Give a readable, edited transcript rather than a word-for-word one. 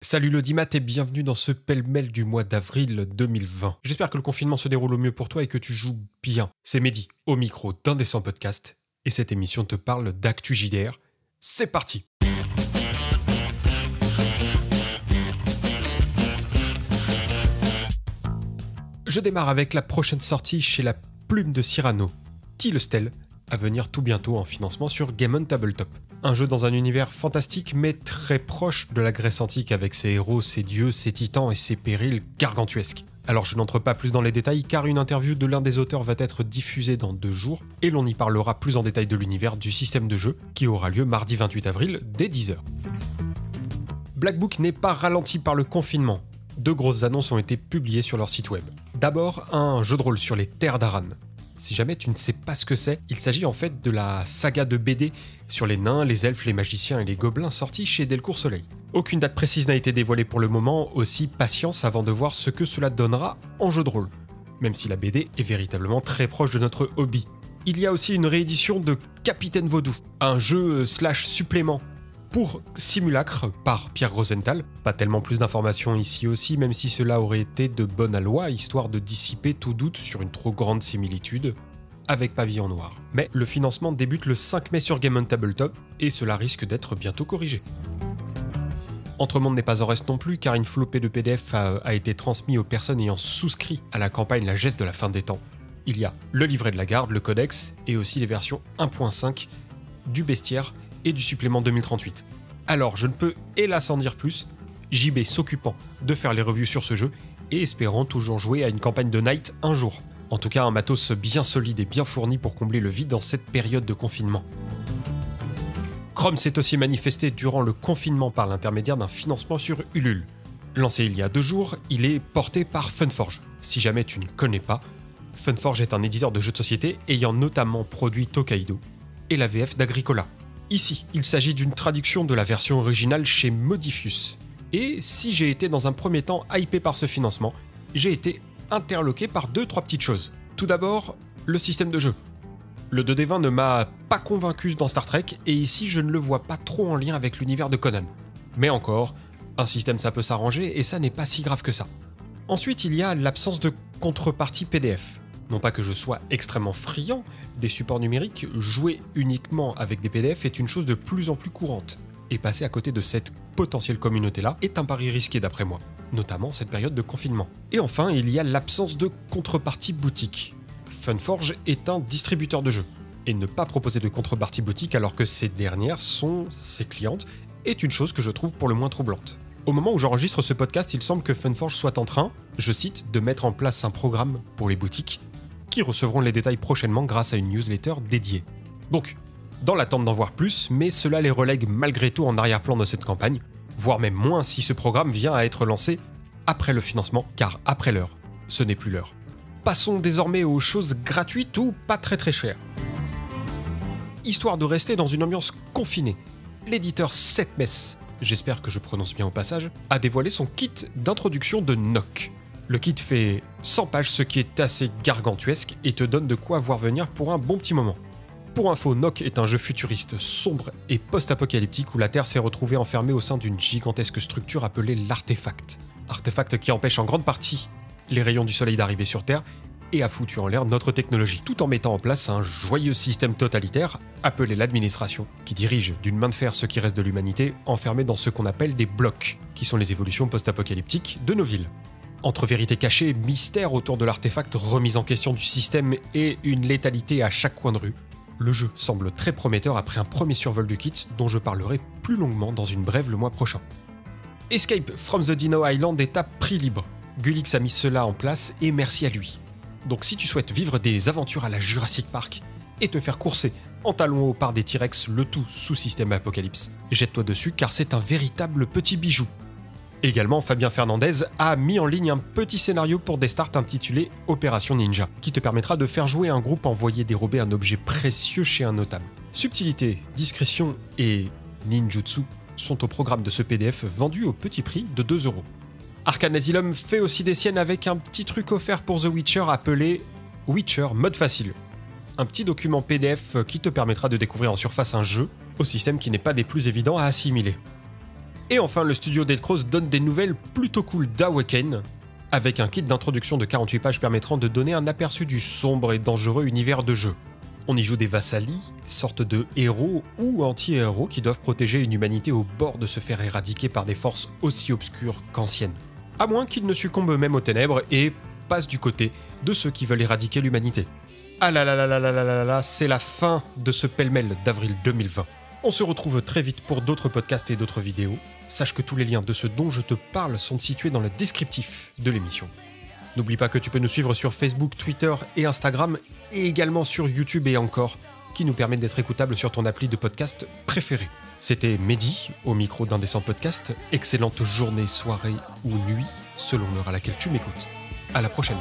Salut l'audimat et bienvenue dans ce pêle-mêle du mois d'avril 2020. J'espère que le confinement se déroule au mieux pour toi et que tu joues bien. C'est Mehdi, au micro d'Indécent Podcast, et cette émission te parle d'actu JDR. C'est parti! Je démarre avec la prochaine sortie chez la plume de Cyrano, Tilestel, à venir tout bientôt en financement sur Game On Tabletop. Un jeu dans un univers fantastique mais très proche de la Grèce antique avec ses héros, ses dieux, ses titans et ses périls gargantuesques. Alors je n'entre pas plus dans les détails car une interview de l'un des auteurs va être diffusée dans 2 jours et l'on y parlera plus en détail de l'univers du système de jeu qui aura lieu mardi 28 avril dès 10h. Black Book n'est pas ralenti par le confinement. 2 grosses annonces ont été publiées sur leur site web. D'abord, un jeu de rôle sur les terres d'Aran. Si jamais tu ne sais pas ce que c'est, il s'agit en fait de la saga de BD sur les nains, les elfes, les magiciens et les gobelins sortis chez Delcourt Soleil. Aucune date précise n'a été dévoilée pour le moment, aussi patience avant de voir ce que cela donnera en jeu de rôle, même si la BD est véritablement très proche de notre hobby. Il y a aussi une réédition de Capitaine Vaudou, un jeu slash supplément pour Simulacre par Pierre Rosenthal. Pas tellement plus d'informations ici aussi, même si cela aurait été de bonne loi, histoire de dissiper tout doute sur une trop grande similitude avec Pavillon Noir. Mais le financement débute le 5 mai sur Game On Tabletop, et cela risque d'être bientôt corrigé. Entremonde n'est pas en reste non plus, car une flopée de PDF a été transmis aux personnes ayant souscrit à la campagne La Geste de la fin des temps. Il y a le livret de la garde, le codex, et aussi les versions 1.5 du bestiaire et du supplément 2038. Alors, je ne peux hélas en dire plus, JB s'occupant de faire les reviews sur ce jeu et espérant toujours jouer à une campagne de Night un jour. En tout cas, un matos bien solide et bien fourni pour combler le vide dans cette période de confinement. Chrome s'est aussi manifesté durant le confinement par l'intermédiaire d'un financement sur Ulule. Lancé il y a 2 jours, il est porté par Funforge. Si jamais tu ne connais pas, Funforge est un éditeur de jeux de société ayant notamment produit Tokaido et la VF d'Agricola. Ici, il s'agit d'une traduction de la version originale chez Modifius. Et si j'ai été dans un premier temps hypé par ce financement, j'ai été interloqué par 2-3 petites choses. Tout d'abord, le système de jeu. Le 2D20 ne m'a pas convaincu dans Star Trek, et ici je ne le vois pas trop en lien avec l'univers de Conan. Mais encore, un système ça peut s'arranger, et ça n'est pas si grave que ça. Ensuite, il y a l'absence de contrepartie PDF. Non pas que je sois extrêmement friand des supports numériques, jouer uniquement avec des PDF est une chose de plus en plus courante. Et passer à côté de cette potentielle communauté-là est un pari risqué d'après moi, notamment en cette période de confinement. Et enfin, il y a l'absence de contrepartie boutique. Funforge est un distributeur de jeux, et ne pas proposer de contrepartie boutique alors que ces dernières sont ses clientes est une chose que je trouve pour le moins troublante. Au moment où j'enregistre ce podcast, il semble que Funforge soit en train, je cite, de mettre en place un programme pour les boutiques qui recevront les détails prochainement grâce à une newsletter dédiée. Donc, dans l'attente d'en voir plus, mais cela les relègue malgré tout en arrière-plan de cette campagne, voire même moins si ce programme vient à être lancé après le financement, car après l'heure, ce n'est plus l'heure. Passons désormais aux choses gratuites ou pas très chères. Histoire de rester dans une ambiance confinée, l'éditeur 7mess, j'espère que je prononce bien au passage, a dévoilé son kit d'introduction de Nock. Le kit fait 100 pages, ce qui est assez gargantuesque et te donne de quoi voir venir pour un bon petit moment. Pour info, Nock est un jeu futuriste sombre et post-apocalyptique où la Terre s'est retrouvée enfermée au sein d'une gigantesque structure appelée l'Artefact. Artefact qui empêche en grande partie les rayons du soleil d'arriver sur Terre et a foutu en l'air notre technologie, tout en mettant en place un joyeux système totalitaire appelé l'administration, qui dirige d'une main de fer ce qui reste de l'humanité enfermée dans ce qu'on appelle des blocs, qui sont les évolutions post-apocalyptiques de nos villes. Entre vérité cachée, mystère autour de l'artefact, remise en question du système et une létalité à chaque coin de rue, le jeu semble très prometteur après un premier survol du kit dont je parlerai plus longuement dans une brève le mois prochain. Escape from the Dino Island est à prix libre. Gulix a mis cela en place et merci à lui. Donc si tu souhaites vivre des aventures à la Jurassic Park et te faire courser en talons hauts par des T-Rex, le tout sous système Apocalypse, jette-toi dessus car c'est un véritable petit bijou. Également, Fabien Fernandez a mis en ligne un petit scénario pour Desstart intitulé Opération Ninja, qui te permettra de faire jouer un groupe envoyé dérober un objet précieux chez un notable. Subtilité, discrétion et ninjutsu sont au programme de ce PDF vendu au petit prix de 2€. Arcane Asylum fait aussi des siennes avec un petit truc offert pour The Witcher appelé Witcher Mode Facile. Un petit document PDF qui te permettra de découvrir en surface un jeu, au système qui n'est pas des plus évidents à assimiler. Et enfin, le studio Dead Cross donne des nouvelles plutôt cool d'Awaken, avec un kit d'introduction de 48 pages permettant de donner un aperçu du sombre et dangereux univers de jeu. On y joue des Vassali, sorte de héros ou anti-héros qui doivent protéger une humanité au bord de se faire éradiquer par des forces aussi obscures qu'anciennes. À moins qu'ils ne succombent eux-mêmes aux ténèbres et passent du côté de ceux qui veulent éradiquer l'humanité. Ah là là là là là là là là, c'est la fin de ce pêle-mêle d'avril 2020. On se retrouve très vite pour d'autres podcasts et d'autres vidéos. Sache que tous les liens de ce dont je te parle sont situés dans le descriptif de l'émission. N'oublie pas que tu peux nous suivre sur Facebook, Twitter et Instagram, et également sur YouTube et encore, qui nous permettent d'être écoutables sur ton appli de podcast préféré. C'était Mehdi, au micro d'Indécent Podcast. Excellente journée, soirée ou nuit, selon l'heure à laquelle tu m'écoutes. À la prochaine.